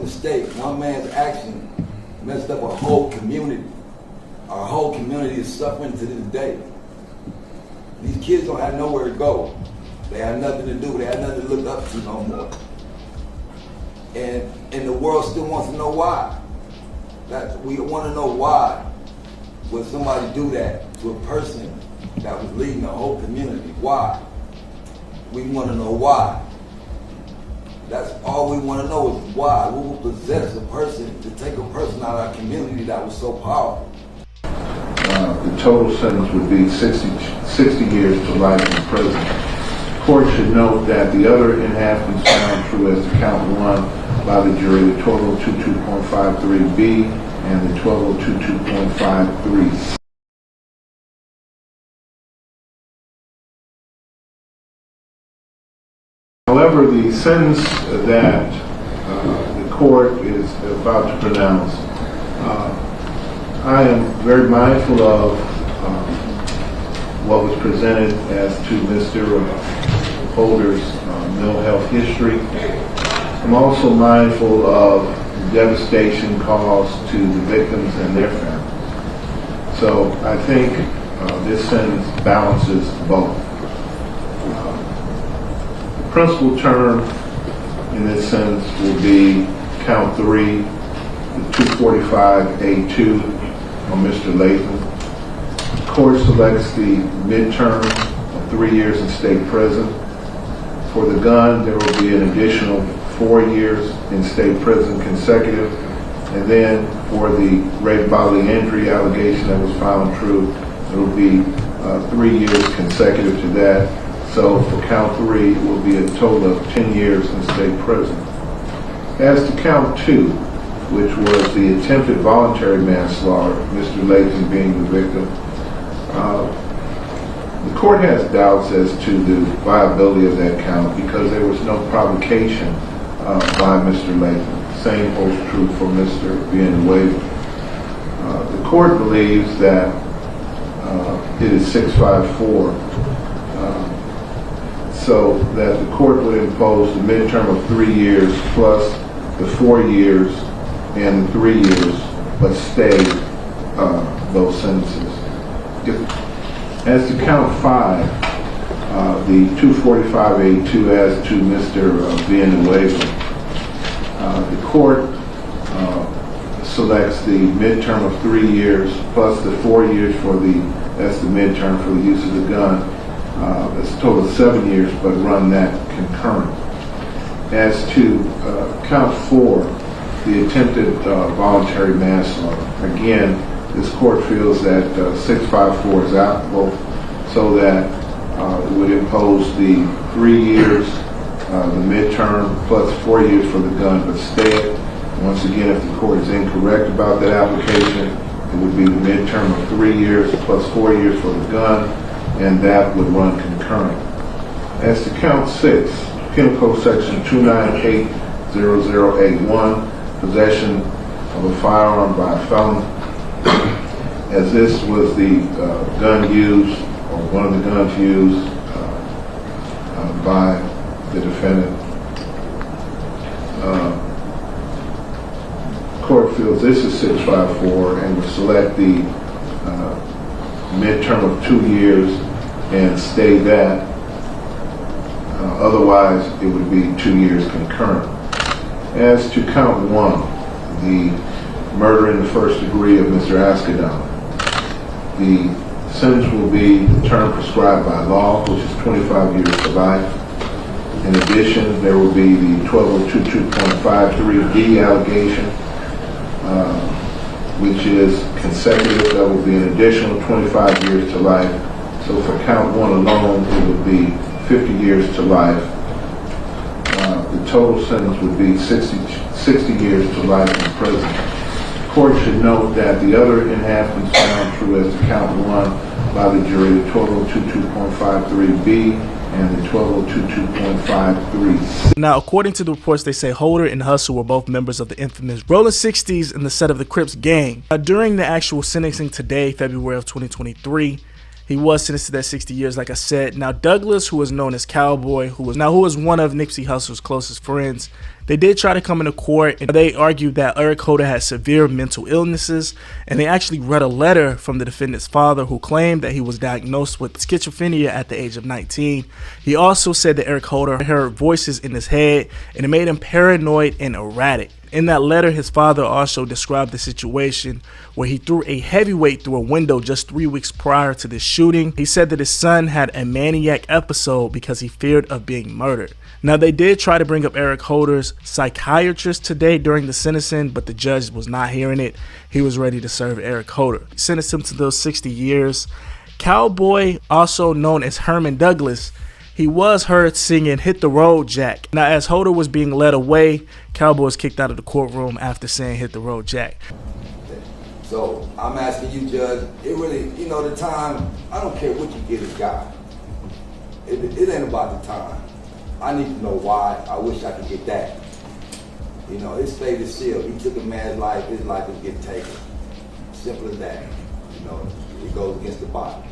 mistake, one man's action messed up a whole community. Our whole community is suffering to this day. These kids don't have nowhere to go. They have nothing to do. They have nothing to look up to no more. And the world still wants to know why. We want to know why would somebody do that to a person that was leading the whole community. Why? We want to know why. That's all we want to know is why. What would possess a person to take a person out of our community that was so powerful? The total sentence would be 60 years to life in prison. The court should note that the other enhancements found true as to count 1 by the jury, the 1202.53B and the 1202.53C. However, the sentence that the court is about to pronounce, I am very mindful of what was presented as to Mr. Holder's mental health history. I'm also mindful of the devastation caused to the victims and their families. So I think this sentence balances both. The principal term in this sentence will be count 3, the 245A2 on Mr. Latham. The court selects the midterm of 3 years in state prison. For the gun, there will be an additional 4 years in state prison consecutive. And then for the rape bodily injury allegation that was found true, it will be 3 years consecutive to that. So for count 3, it will be a total of 10 years in state prison. As to count 2, which was the attempted voluntary manslaughter, Mr. Latham being the victim, the court has doubts as to the viability of that count because there was no provocation by Mr. Latham. Same holds true for Mr. Villanueva. The court believes that it is 654, so that the court would impose the midterm of 3 years plus the 4 years and the 3 years, but stay those sentences. As to count 5, the 245A2 as to Mr. Villanueva, the court selects the midterm of 3 years plus the 4 years for that's the midterm for the use of the gun. That's a total of 7 years, but run that concurrent. As to count 4, the attempted voluntary manslaughter, again, this court feels that 654 is applicable, so that it would impose the 3 years, the midterm, plus 4 years for the gun, but stay it. Once again, if the court is incorrect about that application, it would be the midterm of 3 years plus 4 years for the gun, and that would run concurrent. As to count 6, Penal Code Section 2980081, possession of a firearm by a felon, as this was the gun used, or one of the guns used by the defendant. Court feels this is 654 and would select the midterm of 2 years and stay that. Otherwise, it would be 2 years concurrent. As to count 1, the murder in the first degree of Mr. Askedon, the sentence will be the term prescribed by law, which is 25 years to life. In addition, there will be the 12022.53D allegation, which is consecutive. That will be an additional 25 years to life. So for count 1 alone, it would be 50 years to life. The total sentence would be 60 years to life in prison. The court should note that the other enhancements found true as to count 1 by the jury, the 1202.53B and the 1202.53C. Now, according to the reports, they say Holder and Hussle were both members of the infamous Rolling 60s in the set of the Crips gang. Now, during the actual sentencing today, February of 2023, he was sentenced to that 60 years, like I said. Now, Douglas, who was known as Cowboy, who was one of Nipsey Hussle's closest friends, They did try to come into court, and they argued that Eric Holder had severe mental illnesses, and they actually read a letter from the defendant's father who claimed that he was diagnosed with schizophrenia at the age of 19. He also said that Eric Holder heard voices in his head, and it made him paranoid and erratic. In that letter, his father also described the situation where he threw a heavyweight through a window just 3 weeks prior to this shooting. He said that his son had a maniac episode because he feared of being murdered. Now, they did try to bring up Eric Holder's psychiatrist today during the sentencing, but the judge was not hearing it. He was ready to serve Eric Holder. He sentenced him to those 60 years. Cowboy, also known as Herman Douglas, he was heard singing "Hit the Road, Jack." Now, as Holder was being led away, Cowboy was kicked out of the courtroom after saying "Hit the Road, Jack." So I'm asking you, Judge, it really, the time, I don't care what you give this guy. It ain't about the time. I need to know why. I wish I could get that. His fate is sealed. He took a man's life, his life is getting taken. Simple as that. It goes against the body.